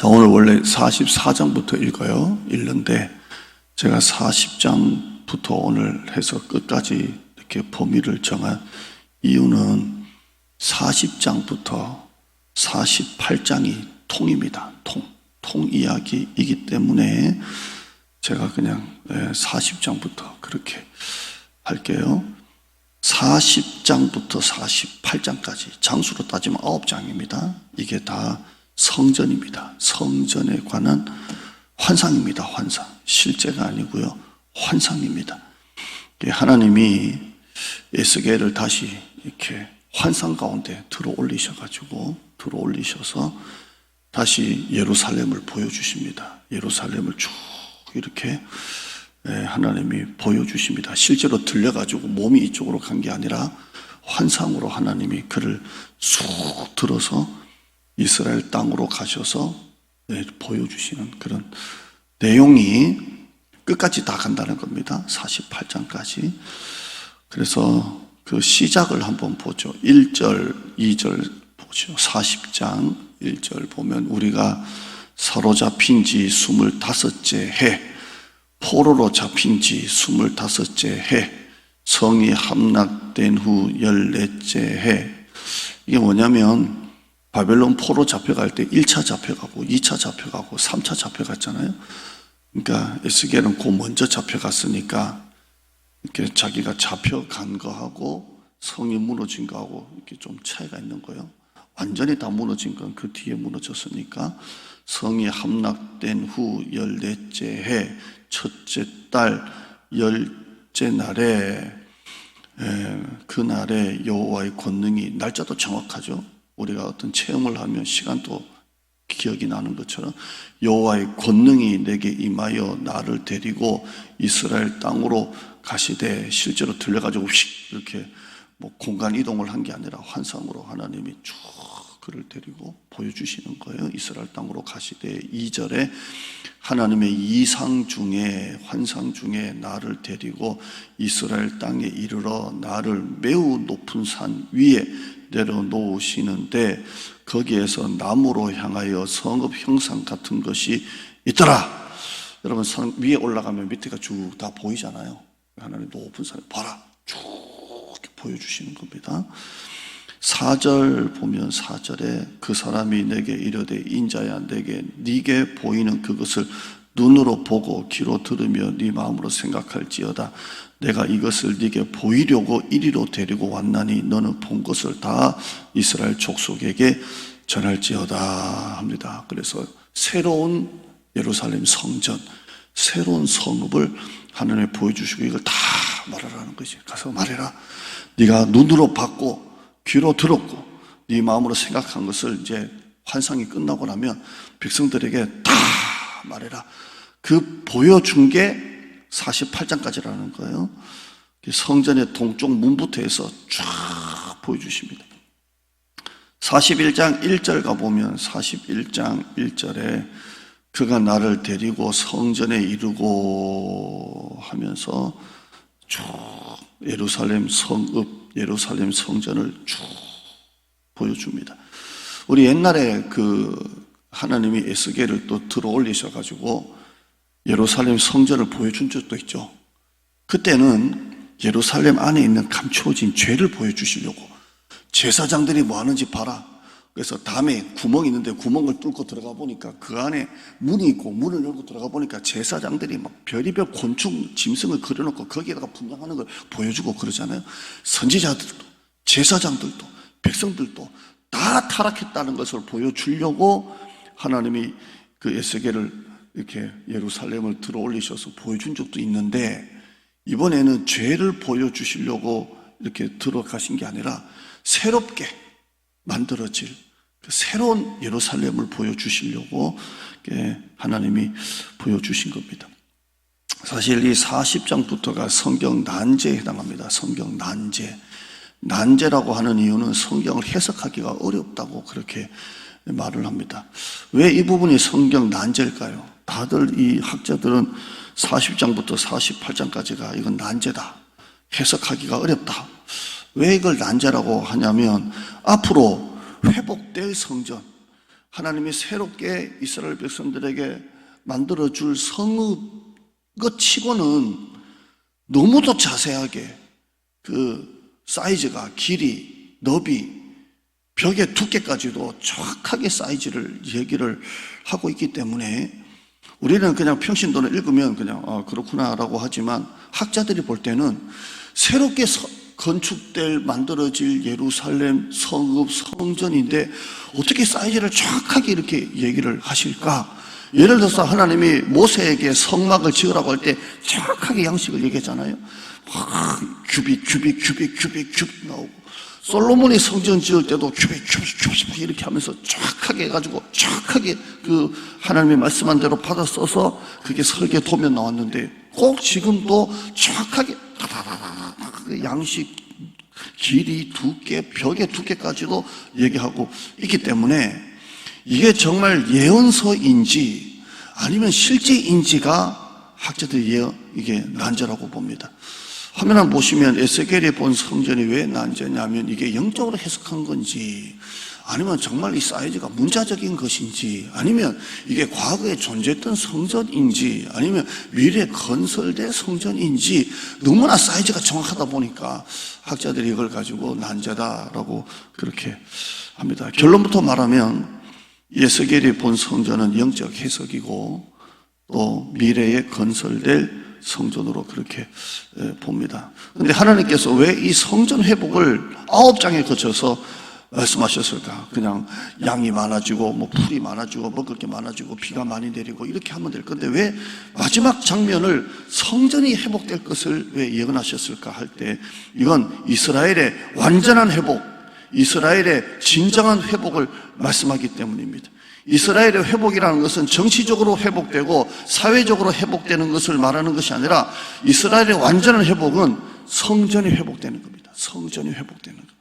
자, 오늘 원래 44장부터 읽는데 제가 40장부터 오늘 해서 끝까지 이렇게 범위를 정한 이유는 40장부터 48장이 통입니다. 통 이야기이기 때문에 제가 그냥 40장부터 그렇게 할게요. 40장부터 48장까지 장수로 따지면 9장입니다. 이게 다 성전입니다. 성전에 관한 환상입니다. 환상. 실제가 아니고요. 환상입니다. 하나님이 에스겔을 다시 이렇게 환상 가운데 들어올리셔서 다시 예루살렘을 보여주십니다. 예루살렘을 쭉 이렇게 하나님이 보여주십니다. 실제로 들려가지고 몸이 이쪽으로 간 게 아니라 환상으로 하나님이 그를 쑥 들어서 이스라엘 땅으로 가셔서 보여주시는 그런 내용이 끝까지 다 간다는 겁니다. 48장까지. 그래서 그 시작을 한번 보죠. 1절, 2절 보죠. 40장 1절 보면 우리가 사로잡힌 지 25째 해, 포로로 잡힌 지 25째 해, 성이 함락된 후 14째 해. 이게 뭐냐면 바벨론 포로 잡혀갈 때 1차 잡혀가고 2차 잡혀가고 3차 잡혀갔잖아요. 그러니까 에스겔은 그 먼저 잡혀갔으니까 이렇게 자기가 잡혀간 거하고 성이 무너진 거하고 이렇게 좀 차이가 있는 거예요. 완전히 다 무너진 건 그 뒤에 무너졌으니까 성이 함락된 후 14째 해 첫째 달 10째 날에 그날에 여호와의 권능이, 날짜도 정확하죠. 우리가 어떤 체험을 하면 시간도 기억이 나는 것처럼 여호와의 권능이 내게 임하여 나를 데리고 이스라엘 땅으로 가시되, 실제로 들려가지고 이렇게 공간 이동을 한 게 아니라 환상으로 하나님이 쭉 그를 데리고 보여주시는 거예요. 이스라엘 땅으로 가시되 2절에 하나님의 이상 중에, 환상 중에 나를 데리고 이스라엘 땅에 이르러 나를 매우 높은 산 위에 내려놓으시는데 거기에서 나무로 향하여 성읍 형상 같은 것이 있더라. 여러분, 산 위에 올라가면 밑에가 쭉 다 보이잖아요. 하나님 높은 산에 봐라, 쭉 이렇게 보여주시는 겁니다. 4절 보면 4절에 그 사람이 내게 이르되 인자야, 네게 보이는 그것을 눈으로 보고 귀로 들으며 네 마음으로 생각할지어다. 내가 이것을 네게 보이려고 이리로 데리고 왔나니 너는 본 것을 다 이스라엘 족속에게 전할지어다 합니다. 그래서 새로운 예루살렘 성전, 새로운 성읍을 하나님이 보여주시고 이걸 다 말하라는 거지. 가서 말해라. 네가 눈으로 봤고 귀로 들었고 네 마음으로 생각한 것을 이제 환상이 끝나고 나면 백성들에게 다 말해라. 그 보여준 게 48장까지라는 거예요. 성전의 동쪽 문부터 해서 쫙 보여주십니다. 41장 1절 가보면 41장 1절에 그가 나를 데리고 성전에 이르고 하면서 쭉 예루살렘 성읍, 예루살렘 성전을 쭉 보여줍니다. 우리 옛날에 하나님이 에스겔을 또 들어 올리셔가지고 예루살렘 성전을 보여준 적도 있죠. 그때는 예루살렘 안에 있는 감추어진 죄를 보여주시려고 제사장들이 뭐 하는지 봐라. 그래서 담에 구멍이 있는데 구멍을 뚫고 들어가 보니까 그 안에 문이 있고 문을 열고 들어가 보니까 제사장들이 막 별의별 곤충, 짐승을 그려놓고 거기에다가 분장하는 걸 보여주고 그러잖아요. 선지자들도, 제사장들도, 백성들도 다 타락했다는 것을 보여주려고 하나님이 그 에스겔을 이렇게 예루살렘을 들어 올리셔서 보여준 적도 있는데, 이번에는 죄를 보여주시려고 이렇게 들어가신 게 아니라 새롭게 만들어질 그 새로운 예루살렘을 보여주시려고 하나님이 보여주신 겁니다. 사실 이 40장부터가 성경 난제에 해당합니다. 성경 난제. 난제라고 하는 이유는 성경을 해석하기가 어렵다고 그렇게 말을 합니다. 왜 이 부분이 성경 난제일까요? 다들 이 학자들은 40장부터 48장까지가 이건 난제다, 해석하기가 어렵다. 왜 이걸 난제라고 하냐면 앞으로 회복될 성전, 하나님이 새롭게 이스라엘 백성들에게 만들어줄 성읍 것 치고는 너무도 자세하게 그 사이즈가, 길이, 너비, 벽의 두께까지도 정확하게 사이즈를 얘기를 하고 있기 때문에 우리는 그냥 평신도를 읽으면 그냥 그렇구나라고 하지만 학자들이 볼 때는 새롭게 건축될 만들어질 예루살렘 성읍 성전인데 어떻게 사이즈를 정확하게 이렇게 얘기를 하실까? 예를 들어서 하나님이 모세에게 성막을 지으라고 할 때 정확하게 양식을 얘기했잖아요. 규빗 나오고, 솔로몬이 성전 지을 때도 규빗 이렇게 하면서 정확하게 해가지고 정확하게 그 하나님의 말씀한 대로 받아 써서 그게 설계 도면 나왔는데 꼭 지금도 정확하게 양식, 길이, 두께, 벽의 두께까지도 얘기하고 있기 때문에 이게 정말 예언서인지 아니면 실제인지가 학자들이 이게 난제라고 봅니다. 화면 한번 보시면 에스겔이 본 성전이 왜 난제냐면 이게 영적으로 해석한 건지 아니면 정말 이 사이즈가 문자적인 것인지 아니면 이게 과거에 존재했던 성전인지 아니면 미래에 건설된 성전인지 너무나 사이즈가 정확하다 보니까 학자들이 이걸 가지고 난제다라고 그렇게 합니다. 결론부터 말하면 에스겔이 본 성전은 영적 해석이고 또 미래에 건설될 성전으로 그렇게 봅니다. 그런데 하나님께서 왜 이 성전 회복을 9장에 거쳐서 말씀하셨을까? 그냥 양이 많아지고 뭐 풀이 많아지고 먹을 게 많아지고 비가 많이 내리고 이렇게 하면 될 건데 왜 마지막 장면을 성전이 회복될 것을 왜 예언하셨을까 할 때 이건 이스라엘의 완전한 회복, 이스라엘의 진정한 회복을 말씀하기 때문입니다. 이스라엘의 회복이라는 것은 정치적으로 회복되고 사회적으로 회복되는 것을 말하는 것이 아니라 이스라엘의 완전한 회복은 성전이 회복되는 겁니다. 성전이 회복되는 것.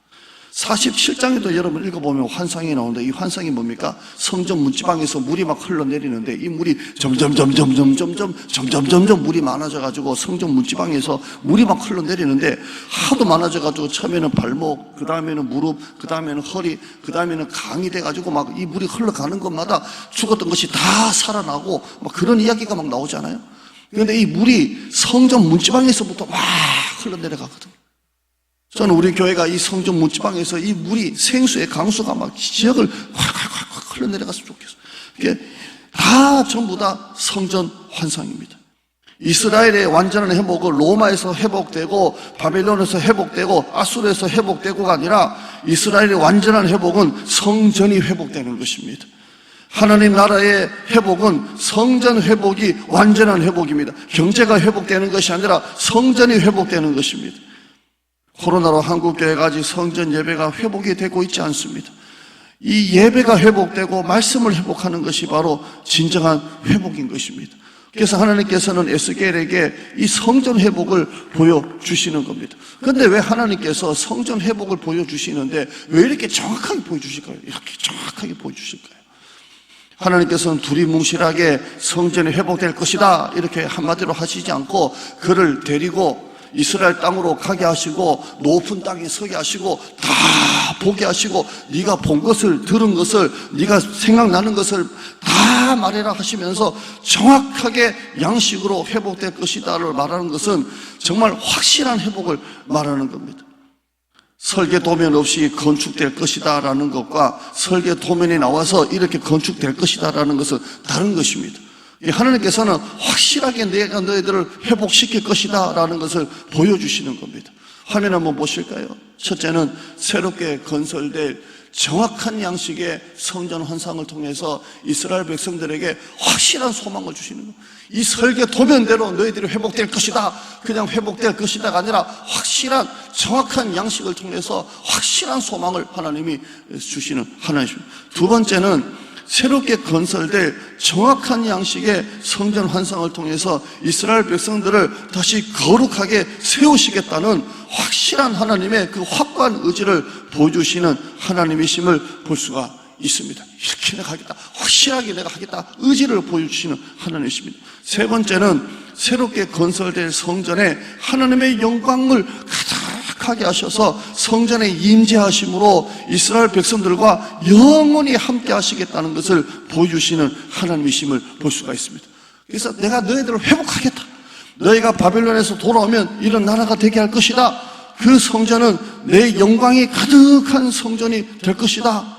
47장에도 여러분 읽어보면 환상이 나오는데 이 환상이 뭡니까? 성전 문지방에서 물이 막 흘러내리는데 이 물이 점점 물이 많아져가지고 성전 문지방에서 물이 막 흘러내리는데 하도 많아져가지고 처음에는 발목, 그 다음에는 무릎, 그 다음에는 허리, 그 다음에는 강이 돼가지고 막 이 물이 흘러가는 것마다 죽었던 것이 다 살아나고 막 그런 이야기가 막 나오잖아요. 그런데 이 물이 성전 문지방에서부터 막 흘러내려가거든요. 저는 우리 교회가 이 성전 문지방에서 이 물이 생수의 강수가 막 지역을 확 흘러내려갔으면 좋겠어요. 이게 다 전부 다 성전 환상입니다. 이스라엘의 완전한 회복은 로마에서 회복되고 바벨론에서 회복되고 아수르에서 회복되고가 아니라 이스라엘의 완전한 회복은 성전이 회복되는 것입니다. 하나님 나라의 회복은 성전 회복이 완전한 회복입니다. 경제가 회복되는 것이 아니라 성전이 회복되는 것입니다. 코로나로 한국교회가 아직 성전 예배가 회복이 되고 있지 않습니다. 이 예배가 회복되고 말씀을 회복하는 것이 바로 진정한 회복인 것입니다. 그래서 하나님께서는 에스겔에게 이 성전 회복을 보여주시는 겁니다. 그런데 왜 하나님께서 성전 회복을 보여주시는데 왜 이렇게 정확하게 보여주실까요? 이렇게 정확하게 보여주실까요? 하나님께서는 두리뭉실하게 성전이 회복될 것이다 이렇게 한마디로 하시지 않고 그를 데리고 이스라엘 땅으로 가게 하시고 높은 땅에 서게 하시고 다 보게 하시고 네가 본 것을 들은 것을 네가 생각나는 것을 다 말해라 하시면서 정확하게 양식으로 회복될 것이다를 말하는 것은 정말 확실한 회복을 말하는 겁니다. 설계 도면 없이 건축될 것이다 라는 것과 설계 도면이 나와서 이렇게 건축될 것이다 라는 것은 다른 것입니다. 하나님께서는 확실하게 내가 너희들을 회복시킬 것이다 라는 것을 보여주시는 겁니다. 화면 한번 보실까요? 첫째는 새롭게 건설될 정확한 양식의 성전 환상을 통해서 이스라엘 백성들에게 확실한 소망을 주시는 거예요. 이 설계 도면대로 너희들이 회복될 것이다, 그냥 회복될 것이다가 아니라 확실한 정확한 양식을 통해서 확실한 소망을 하나님이 주시는 하나님입니다. 두 번째는 새롭게 건설될 정확한 양식의 성전 환상을 통해서 이스라엘 백성들을 다시 거룩하게 세우시겠다는 확실한 하나님의 그 확고한 의지를 보여주시는 하나님이심을 볼 수가 있습니다. 이렇게 내가 하겠다, 확실하게 내가 하겠다 의지를 보여주시는 하나님이십니다. 세 번째는 새롭게 건설될 성전에 하나님의 영광을 회복하게 하셔서 성전에 임재하심으로 이스라엘 백성들과 영원히 함께 하시겠다는 것을 보여주시는 하나님이심을 볼 수가 있습니다. 그래서 내가 너희들을 회복하겠다. 너희가 바벨론에서 돌아오면 이런 나라가 되게 할 것이다. 그 성전은 내 영광이 가득한 성전이 될 것이다.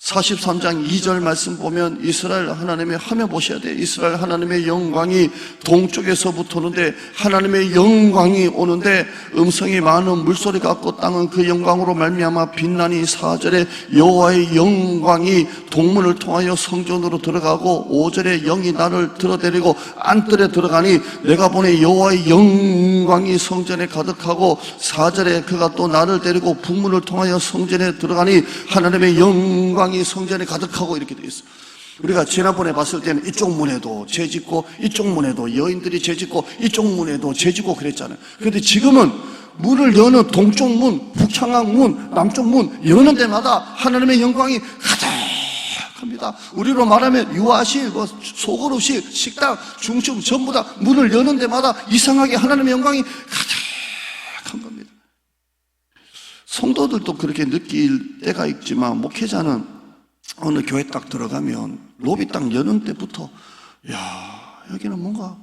43장 2절 말씀 보면 이스라엘 하나님의 화면 보셔야 돼요. 이스라엘 하나님의 영광이 동쪽에서부터 오는데, 하나님의 영광이 오는데 음성이 많은 물소리 같고 땅은 그 영광으로 말미암아 빛나니, 4절에 여호와의 영광이 동문을 통하여 성전으로 들어가고, 5절에 영이 나를 들어데리고 안뜰에 들어가니 내가 보니 여호와의 영광이 성전에 가득하고, 4절에 그가 또 나를 데리고 북문을 통하여 성전에 들어가니 하나님의 영광이 성전에 가득하고, 이렇게 되어 있어요. 우리가 지난번에 봤을 때는 이쪽 문에도 죄 짓고 이쪽 문에도 여인들이 죄 짓고 이쪽 문에도 죄 짓고 그랬잖아요. 그런데 지금은 문을 여는 동쪽 문, 북창항 문, 남쪽 문 여는 데마다 하나님의 영광이 가득합니다. 우리로 말하면 유아실, 소그룹실, 식당, 중심 전부 다 문을 여는 데마다 이상하게 하나님의 영광이 가득한 겁니다. 성도들도 그렇게 느낄 때가 있지만, 목회자는 어느 교회 딱 들어가면 로비 딱 여는 때부터 여기는 뭔가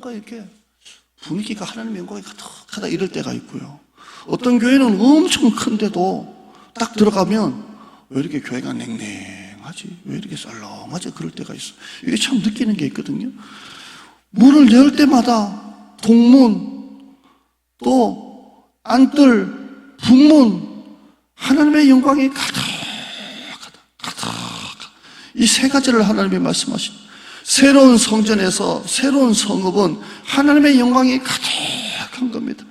이렇게 분위기가 하나님의 영광이 가득하다 이럴 때가 있고요. 어떤 교회는 엄청 큰데도 딱 들어가면 왜 이렇게 교회가 냉랭하지? 왜 이렇게 썰렁하지? 그럴 때가 있어요. 이게 참 느끼는 게 있거든요. 문을 열 때마다 동문, 또 안뜰, 북문, 하나님의 영광이 가득하다. 이 세 가지를 하나님이 말씀하십니다. 새로운 성전에서 새로운 성읍은 하나님의 영광이 가득한 겁니다.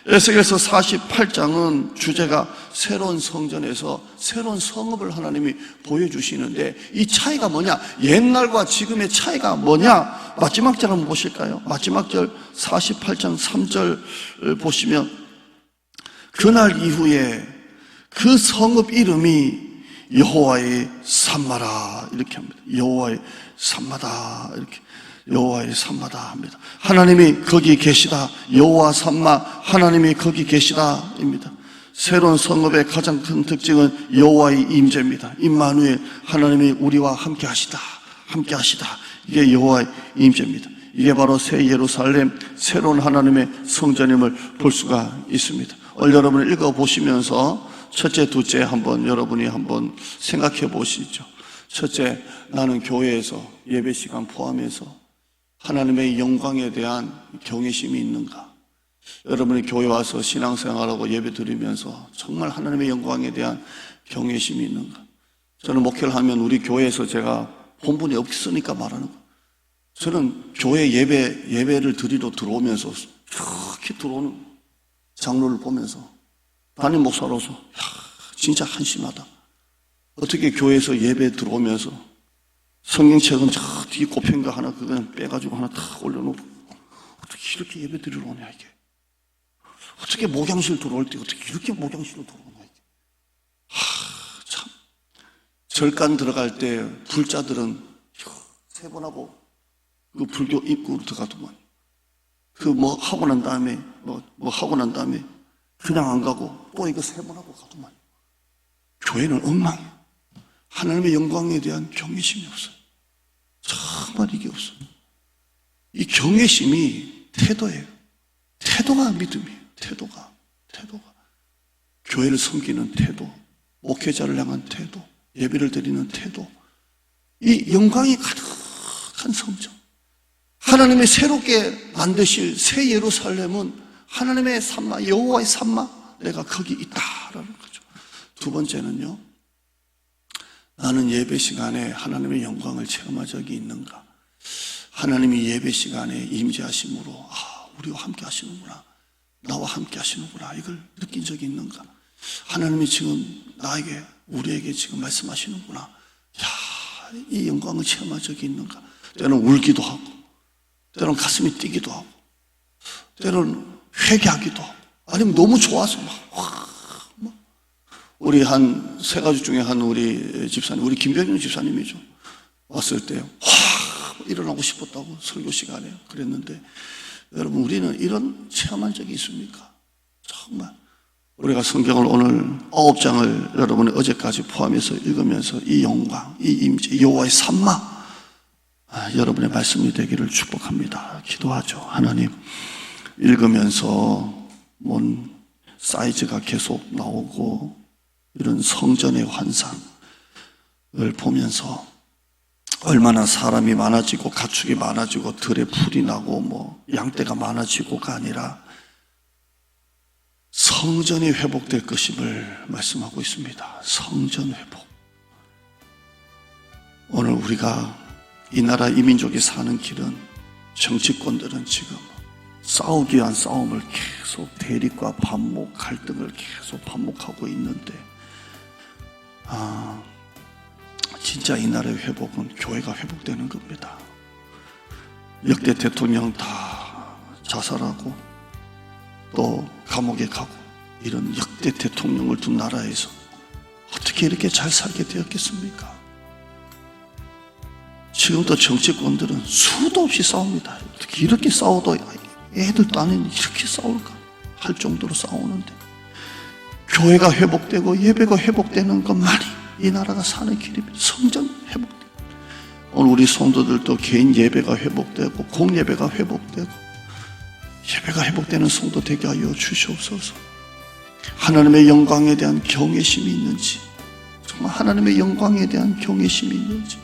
에스겔서 48장은 주제가 새로운 성전에서 새로운 성읍을 하나님이 보여주시는데, 이 차이가 뭐냐? 옛날과 지금의 차이가 뭐냐? 마지막 절 한번 보실까요? 마지막 절 48장 3절 보시면, 그날 이후에 그 성읍 이름이 여호와의 산마라 이렇게 합니다. 여호와의 산마다 이렇게, 여호와의 산마다 합니다. 하나님이 거기 계시다. 여호와 산마, 하나님이 거기 계시다입니다. 새로운 성읍의 가장 큰 특징은 여호와의 임재입니다. 임마누엘, 하나님이 우리와 함께 하시다. 이게 여호와의 임재입니다. 이게 바로 새 예루살렘, 새로운 하나님의 성전임을 볼 수가 있습니다. 오늘 여러분을 읽어보시면서 첫째, 둘째 여러분이 한번 생각해 보시죠. 첫째, 나는 교회에서 예배 시간 포함해서 하나님의 영광에 대한 경외심이 있는가? 여러분이 교회 와서 신앙생활하고 예배 드리면서 정말 하나님의 영광에 대한 경외심이 있는가? 저는 목회를 하면 우리 교회에서 제가 본분이 없으니까 말하는 거예요. 저는 교회 예배를 드리러 들어오면서 이렇게 들어오는 장로를 보면서 담임 목사로서 진짜 한심하다. 어떻게 교회에서 예배 들어오면서 성경책은 저 뒤에 꼽힌 거 하나 그냥 빼가지고 하나 탁 올려놓고 어떻게 이렇게 예배 드리러 오냐 이게. 어떻게 목양실 들어올 때 어떻게 이렇게 목양실로 들어오냐 이게. 참. 절간 들어갈 때 불자들은 세 번 하고 그 불교 입구로 들어가더만. 그 뭐 하고 난 다음에 뭐 하고 난 다음에 그냥 안 가고 또 이거 세 번 하고 가더만. 교회는 엉망이에요. 하나님의 영광에 대한 경외심이 없어요. 정말 이게 없어요. 이 경외심이 태도예요. 태도가 믿음이에요. 태도가. 교회를 섬기는 태도, 목회자를 향한 태도, 예배를 드리는 태도. 이 영광이 가득한 성전. 하나님의 새롭게 만드실 새 예루살렘은 하나님의 산마, 여호와의 산마, 내가 거기 있다라는 거죠. 두 번째는요, 나는 예배 시간에 하나님의 영광을 체험한 적이 있는가? 하나님이 예배 시간에 임재하심으로 우리와 함께 하시는구나, 나와 함께 하시는구나, 이걸 느낀 적이 있는가? 하나님이 지금 나에게, 우리에게 지금 말씀하시는구나, 이 영광을 체험한 적이 있는가? 때로는 울기도 하고, 때로는 가슴이 뛰기도 하고, 때로는 회개하기도 하고, 아니면 너무 좋아서 우리 한 세 가지 중에 한 우리 집사님, 우리 김병준 집사님이죠. 왔을 때 일어나고 싶었다고 설교 시간에 그랬는데, 여러분 우리는 이런 체험한 적이 있습니까? 정말 우리가 성경을 오늘 9장을 여러분이 어제까지 포함해서 읽으면서 이 영광, 이 임재, 여호와의 산마, 여러분의 말씀이 되기를 축복합니다. 기도하죠. 하나님, 읽으면서 뭔 사이즈가 계속 나오고 이런 성전의 환상을 보면서 얼마나 사람이 많아지고 가축이 많아지고 들에 풀이 나고 뭐 양떼가 많아지고가 아니라 성전이 회복될 것임을 말씀하고 있습니다. 성전 회복. 오늘 우리가 이 나라 이 민족이 사는 길은 정치권들은 지금 싸우기 위한 싸움을 계속 대립과 반목, 갈등을 계속 반복하고 있는데 진짜 이 나라의 회복은 교회가 회복되는 겁니다. 역대 대통령 다 자살하고 또 감옥에 가고 이런 역대 대통령을 둔 나라에서 어떻게 이렇게 잘 살게 되었겠습니까? 지금도 정치권들은 수도 없이 싸웁니다. 어떻게 이렇게 싸워도 애들도 아닌데 이렇게 싸울까 할 정도로 싸우는데 교회가 회복되고 예배가 회복되는 것만이 이 나라가 사는 길입니다. 성전 회복되고 오늘 우리 성도들도 개인 예배가 회복되고 공예배가 회복되고 예배가 회복되는 성도 되게 하여 주시옵소서. 하나님의 영광에 대한 경외심이 있는지, 정말 하나님의 영광에 대한 경외심이 있는지,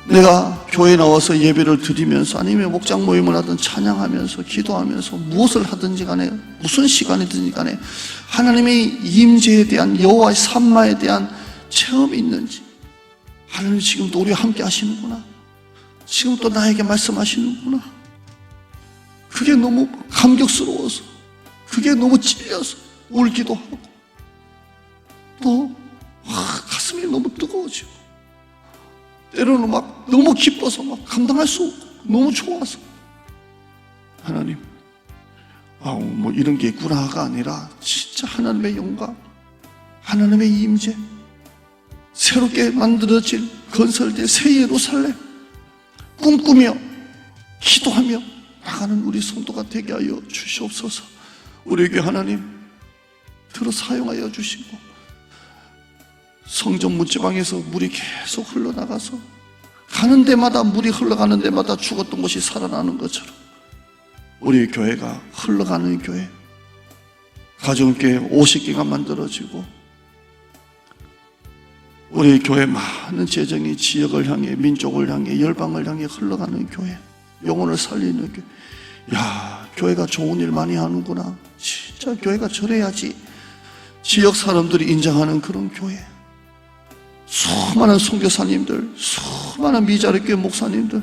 내가 교회에 나와서 예배를 드리면서 아니면 목장 모임을 하든 찬양하면서 기도하면서 무엇을 하든지 간에 무슨 시간이든지 간에 하나님의 임재에 대한 여호와의 산마에 대한 체험이 있는지, 하나님 지금도 우리와 함께 하시는구나, 지금 또 나에게 말씀하시는구나, 그게 너무 감격스러워서, 그게 너무 찔려서 울기도 하고 또 가슴이 너무 뜨거워지고 때로는 막 너무 기뻐서 막 감당할 수 없고 너무 좋아서 하나님, 뭐 이런 게 있구나가 아니라 진짜 하나님의 영광, 하나님의 임재, 새롭게 만들어질 건설될 새 예루살렘 꿈꾸며 기도하며 나가는 우리 성도가 되게 하여 주시옵소서. 우리에게 하나님 들어 사용하여 주시고 성전 문지방에서 물이 계속 흘러나가서 가는 데마다 물이 흘러가는 데마다 죽었던 것이 살아나는 것처럼 우리 교회가 흘러가는 교회, 가정교회 50개가 만들어지고 우리 교회 많은 재정이 지역을 향해 민족을 향해 열방을 향해 흘러가는 교회, 영혼을 살리는 교회. 야, 교회가 좋은 일 많이 하는구나, 진짜 교회가 저래야지 지역 사람들이 인정하는 그런 교회. 수많은 선교사님들, 수많은 미자리 교회 목사님들,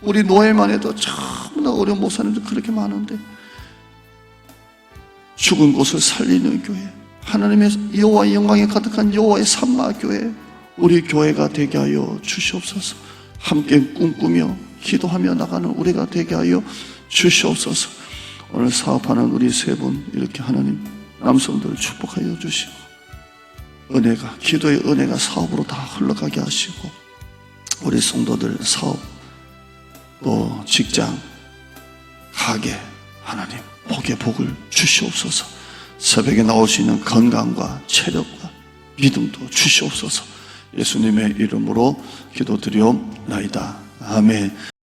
우리 노예만 해도 참나 어려운 목사님들 그렇게 많은데 죽은 곳을 살리는 교회, 하나님의 여호와의 영광에 가득한 여호와의 산마 교회, 우리 교회가 되게 하여 주시옵소서. 함께 꿈꾸며 기도하며 나가는 우리가 되게 하여 주시옵소서. 오늘 사업하는 우리 세 분 이렇게 하나님 남성들 축복하여 주시고 은혜가, 기도의 은혜가 사업으로 다 흘러가게 하시고 우리 성도들 사업 또 직장 가게 하나님 복의 복을 주시옵소서. 새벽에 나올 수 있는 건강과 체력과 믿음도 주시옵소서. 예수님의 이름으로 기도드리옵나이다. 아멘.